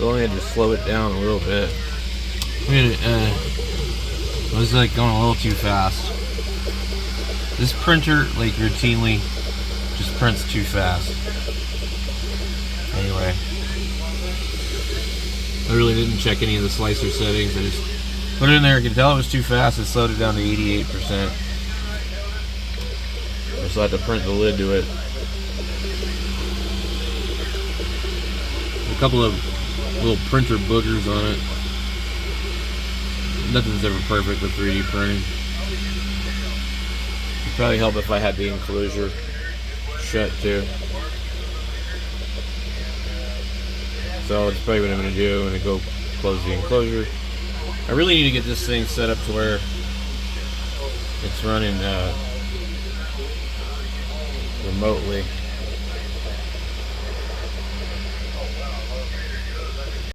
So I had to slow it down a little bit. It was like going a little too fast. This printer like routinely just prints too fast. Anyway, I really didn't check any of the slicer settings. I just put it in there. I could tell it was too fast. It slowed it down to 88%. I just had to print the lid to it. A couple of little printer boogers on it. Nothing's ever perfect with 3D printing. It'd probably help if I had the enclosure shut too. So that's probably what I'm going to do. I'm going to go close the enclosure. I really need to get this thing set up to where it's running remotely.